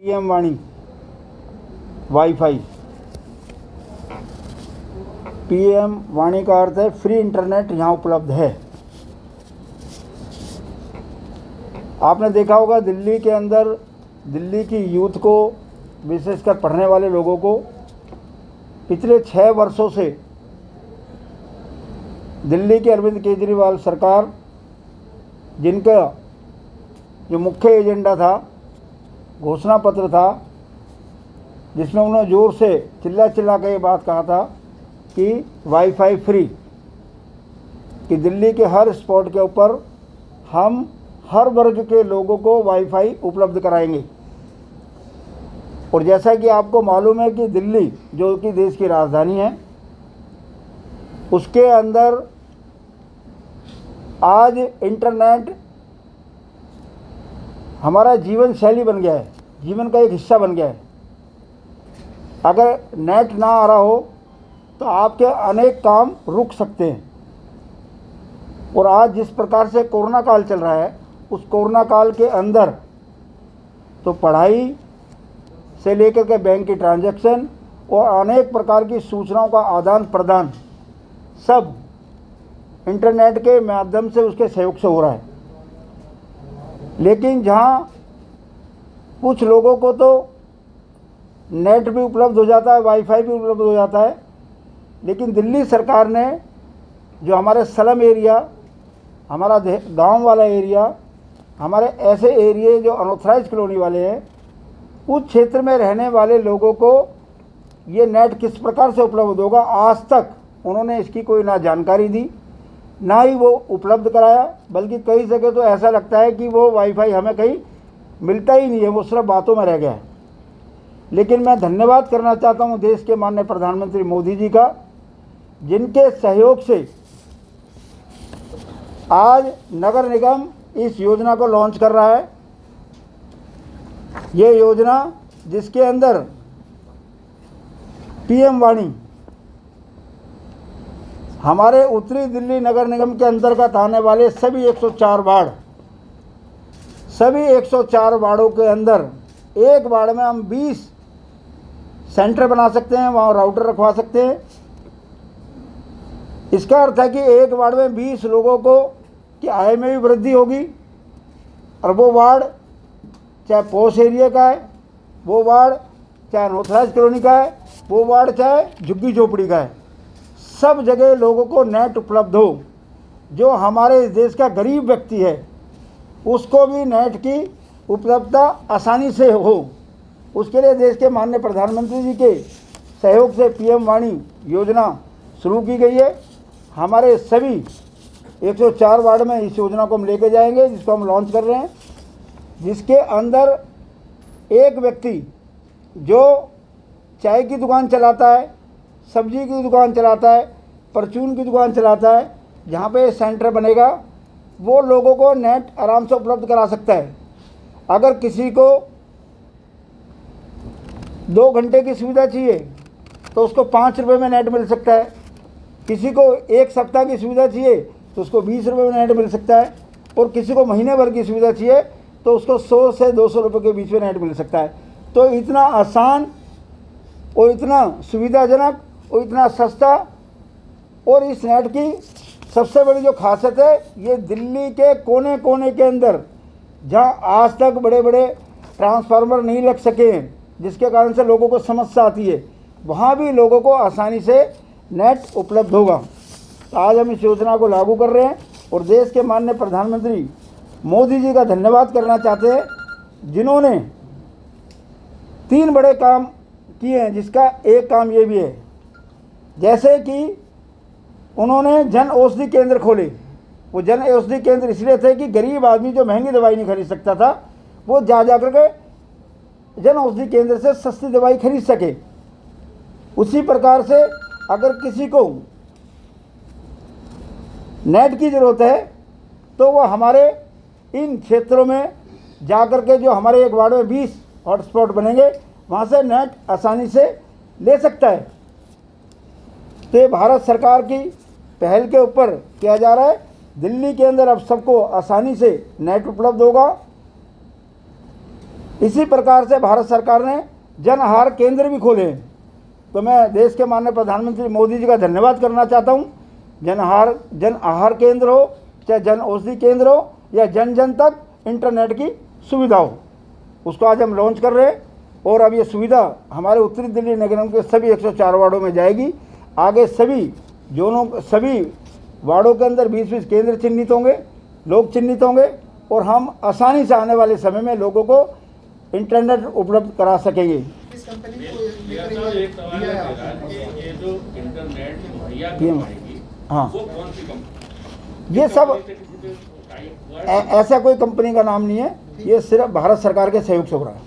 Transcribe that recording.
PM वाणी wifi. PM वाणी का अर्थ है free internet यहाँ उपलब्ध है। आपने देखा होगा दिल्ली के अंदर दिल्ली की यूथ को, विशेषकर पढ़ने वाले लोगों को, पिछले 6 वर्षों से दिल्ली के अरविंद केजरीवाल सरकार, जिनका जो मुख्य एजेंडा था, घोषणा पत्र था, जिसमें उन्होंने ज़ोर से चिल्ला के ये बात कहा था कि वाईफाई फ्री, कि दिल्ली के हर स्पॉट के ऊपर हम हर वर्ग के लोगों को वाईफाई उपलब्ध कराएंगे। और जैसा कि आपको मालूम है कि दिल्ली जो कि देश की राजधानी है, उसके अंदर आज इंटरनेट हमारा जीवन शैली बन गया है, जीवन का एक हिस्सा बन गया है। अगर नेट ना आ रहा हो तो आपके अनेक काम रुक सकते हैं। और आज जिस प्रकार से कोरोना काल चल रहा है, उस कोरोना काल के अंदर तो पढ़ाई से लेकर के बैंक की ट्रांजैक्शन और अनेक प्रकार की सूचनाओं का आदान प्रदान सब इंटरनेट के माध्यम से, उसके सहयोग से हो रहा है। लेकिन जहाँ कुछ लोगों को तो नेट भी उपलब्ध हो जाता है, वाईफाई भी उपलब्ध हो जाता है, लेकिन दिल्ली सरकार ने जो हमारे स्लम एरिया, हमारा गांव वाला एरिया, हमारे ऐसे एरिया जो अनऑथराइज कॉलोनी वाले हैं, उस क्षेत्र में रहने वाले लोगों को ये नेट किस प्रकार से उपलब्ध होगा, आज तक उन्होंने इसकी कोई ना जानकारी दी, ना ही वो उपलब्ध कराया। बल्कि कई जगह तो ऐसा लगता है कि वो वाईफाई हमें कहीं मिलता ही नहीं है, वो सिर्फ बातों में रह गया है। लेकिन मैं धन्यवाद करना चाहता हूँ देश के माननीय प्रधानमंत्री मोदी जी का, जिनके सहयोग से आज नगर निगम इस योजना को लॉन्च कर रहा है। ये योजना जिसके अंदर पीएम वाणी हमारे उत्तरी दिल्ली नगर निगम के अंतर्गत आने वाले सभी 104 वार्ड, सभी 104 वार्डों के अंदर एक वार्ड में हम 20 सेंटर बना सकते हैं, वहाँ राउटर रखवा सकते हैं। इसका अर्थ है कि एक वार्ड में 20 लोगों को की आय में भी वृद्धि होगी। और वो वार्ड चाहे पॉश एरिया का है, वो वार्ड चाहे अनऑथराइज कॉलोनी का है, वो वार्ड चाहे झुग्गी झोपड़ी का है, सब जगह लोगों को नेट उपलब्ध हो। जो हमारे इस देश का गरीब व्यक्ति है, उसको भी नेट की उपलब्धता आसानी से हो, उसके लिए देश के माननीय प्रधानमंत्री जी के सहयोग से पीएम वाणी योजना शुरू की गई है। हमारे सभी 104 वार्ड में इस योजना को हम लेके जाएंगे, जिसको हम लॉन्च कर रहे हैं, जिसके अंदर एक व्यक्ति जो चाय की दुकान चलाता है, सब्जी की दुकान चलाता है, परचून की दुकान चलाता है, जहाँ पे सेंटर बनेगा वो लोगों को नेट आराम से उपलब्ध करा सकता है। अगर किसी को 2 घंटे की सुविधा चाहिए तो उसको 5 रुपये में नेट मिल सकता है। किसी को 1 सप्ताह की सुविधा चाहिए तो उसको 20 रुपये में नेट मिल सकता है। और किसी को महीने भर की सुविधा चाहिए तो उसको 100 से 200 रुपये के बीच में नेट मिल सकता है। तो इतना आसान और इतना सुविधाजनक और इतना सस्ता, और इस नेट की सबसे बड़ी जो खासियत है, ये दिल्ली के कोने कोने के अंदर जहाँ आज तक बड़े बड़े ट्रांसफार्मर नहीं लग सके हैं, जिसके कारण से लोगों को समस्या आती है, वहाँ भी लोगों को आसानी से नेट उपलब्ध होगा। तो आज हम इस योजना को लागू कर रहे हैं और देश के माननीय प्रधानमंत्री मोदी जी का धन्यवाद करना चाहते हैं, जिन्होंने 3 बड़े काम किए हैं, जिसका एक काम ये भी है, जैसे कि उन्होंने जन औषधि केंद्र खोले। वो जन औषधि केंद्र इसलिए थे कि गरीब आदमी जो महंगी दवाई नहीं खरीद सकता था, वो जा करके जन औषधि केंद्र से सस्ती दवाई खरीद सके। उसी प्रकार से अगर किसी को नेट की ज़रूरत है तो वो हमारे इन क्षेत्रों में जा कर के, जो हमारे एक वार्ड में 20 हॉटस्पॉट बनेंगे, वहाँ से नेट आसानी से ले सकता है। तो ये भारत सरकार की पहल के ऊपर किया जा रहा है। दिल्ली के अंदर अब सबको आसानी से नेट उपलब्ध होगा। इसी प्रकार से भारत सरकार ने जन आहार केंद्र भी खोले हैं। तो मैं देश के माननीय प्रधानमंत्री मोदी जी का धन्यवाद करना चाहता हूँ। जन आहार केंद्र हो, चाहे जन औषधि केंद्र हो, या जन जन तक इंटरनेट की सुविधा हो, उसको आज हम लॉन्च कर रहे हैं। और अब ये सुविधा हमारे उत्तरी दिल्ली नगर निगम के सभी 104 वार्डों में जाएगी। आगे सभी सभी वार्डों के अंदर 20-20 केंद्र चिन्हित होंगे, लोग चिन्हित होंगे, और हम आसानी से आने वाले समय में लोगों को इंटरनेट उपलब्ध करा सकेंगे। इस कंपनी को एक सवाल है कि ये जो इंटरनेट मुहैया करवाएगी, हाँ, वो कौन सी कंपनी? ये सब ऐसा कोई कंपनी का नाम नहीं है, ये सिर्फ भारत सरकार के सहयोग से हो रहा है।